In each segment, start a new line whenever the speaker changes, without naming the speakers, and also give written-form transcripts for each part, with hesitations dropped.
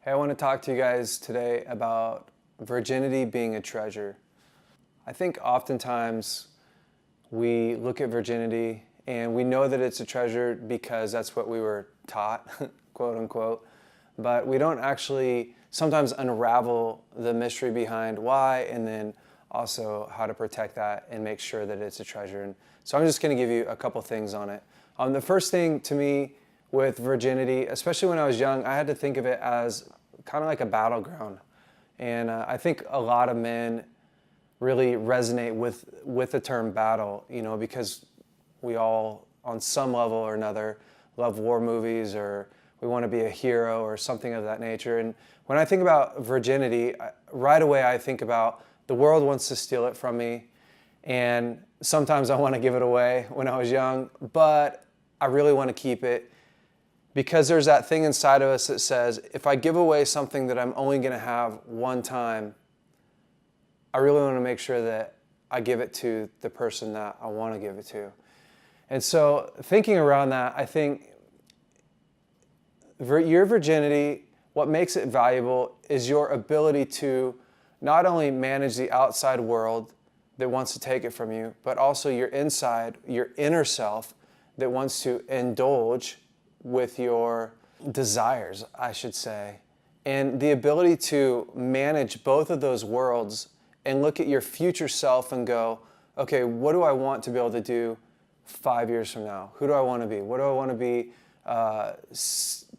Hey, I want to talk to you guys today about virginity being a treasure. I think oftentimes we look at virginity and we know that it's a treasure because that's what we were taught, quote unquote, but we don't actually sometimes unravel the mystery behind why and then also how to protect that and make sure that it's a treasure. And so I'm just going to give you a couple things on it. The first thing to me with virginity, especially when I was young, I had to think of it as kind of like a battleground. And I think a lot of men really resonate with the term battle, because we all, on some level or another, love war movies or we want to be a hero or something of that nature. And when I think about virginity, right away I think about the world wants to steal it from me. And sometimes I want to give it away when I was young, but I really want to keep it because there's that thing inside of us that says, if I give away something that I'm only going to have one time, I really want to make sure that I give it to the person that I want to give it to. And so thinking around that, I think your virginity, what makes it valuable is your ability to not only manage the outside world that wants to take it from you, but also your inside, your inner self that wants to indulge with your desires, I should say. And the ability to manage both of those worlds and look at your future self and go, okay, what do I want to be able to do 5 years from now? Who do I want to be? What do I want to be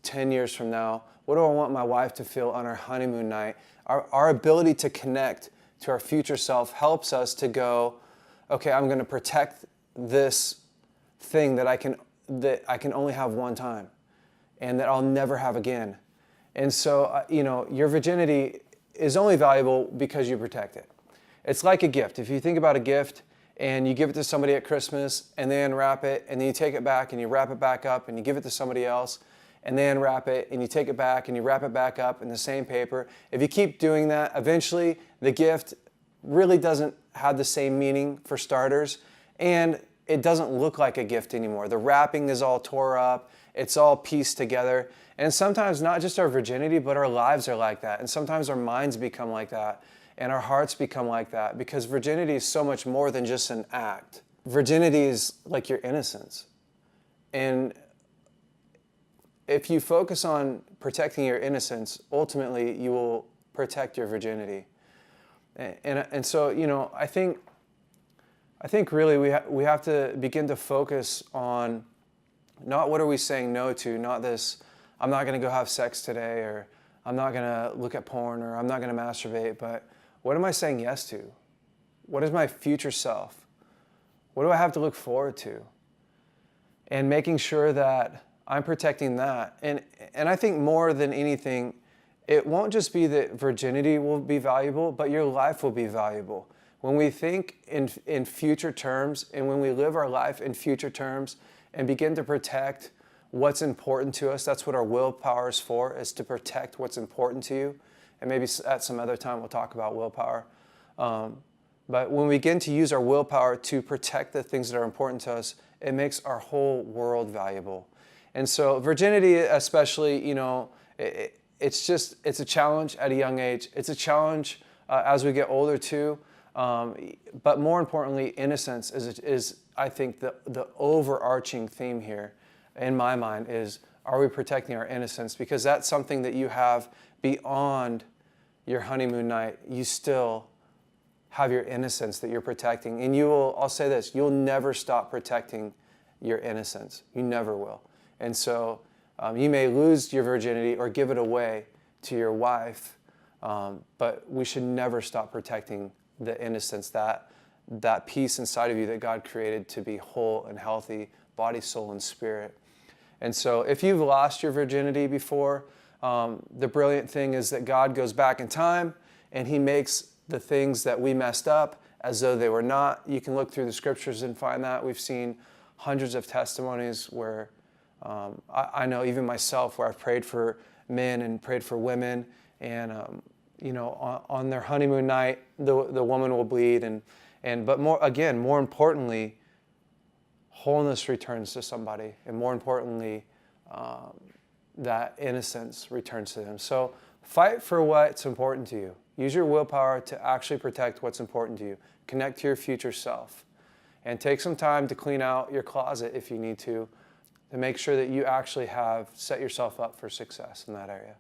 10 years from now? What do I want my wife to feel on our honeymoon night? Our ability to connect to our future self helps us to go, okay, I'm going to protect this thing that I can only have one time and that I'll never have again. And so, your virginity is only valuable because you protect it. It's like a gift. If you think about a gift and you give it to somebody at Christmas and they unwrap it and then you take it back and you wrap it back up and you give it to somebody else and they unwrap it and you take it back and you wrap it back up in the same paper. If you keep doing that, eventually the gift really doesn't have the same meaning for starters, and it doesn't look like a gift anymore. The wrapping is all tore up. It's all pieced together. And sometimes not just our virginity, but our lives are like that. And sometimes our minds become like that. And our hearts become like that because virginity is so much more than just an act. Virginity is like your innocence. And if you focus on protecting your innocence, ultimately you will protect your virginity. And so, I think really we have to begin to focus on not what are we saying no to, not this, I'm not going to go have sex today, or I'm not going to look at porn, or I'm not going to masturbate, but what am I saying yes to? What is my future self? What do I have to look forward to? And making sure that I'm protecting that. And I think more than anything, it won't just be that virginity will be valuable, but your life will be valuable. When we think in future terms and when we live our life in future terms and begin to protect what's important to us, that's what our willpower is for, is to protect what's important to you. And maybe at some other time we'll talk about willpower. But when we begin to use our willpower to protect the things that are important to us, it makes our whole world valuable. And so virginity especially, it's a challenge at a young age. It's a challenge as we get older too. But more importantly, innocence is I think, the overarching theme here in my mind is, are we protecting our innocence? Because that's something that you have beyond your honeymoon night. You still have your innocence that you're protecting. And I'll say this, you'll never stop protecting your innocence. You never will. And so you may lose your virginity or give it away to your wife, but we should never stop protecting the innocence, that piece inside of you that God created to be whole and healthy, body, soul, and spirit. And so if you've lost your virginity before, the brilliant thing is that God goes back in time and He makes the things that we messed up as though they were not. You can look through the scriptures and find that. We've seen hundreds of testimonies where I know even myself where I've prayed for men and prayed for women, and on their honeymoon night, the woman will bleed, but more importantly, wholeness returns to somebody, and more importantly, that innocence returns to them. So Fight for what's important to you. Use your willpower to actually protect what's important to you. Connect to your future self. And take some time to clean out your closet if you need to make sure that you actually have set yourself up for success in that area.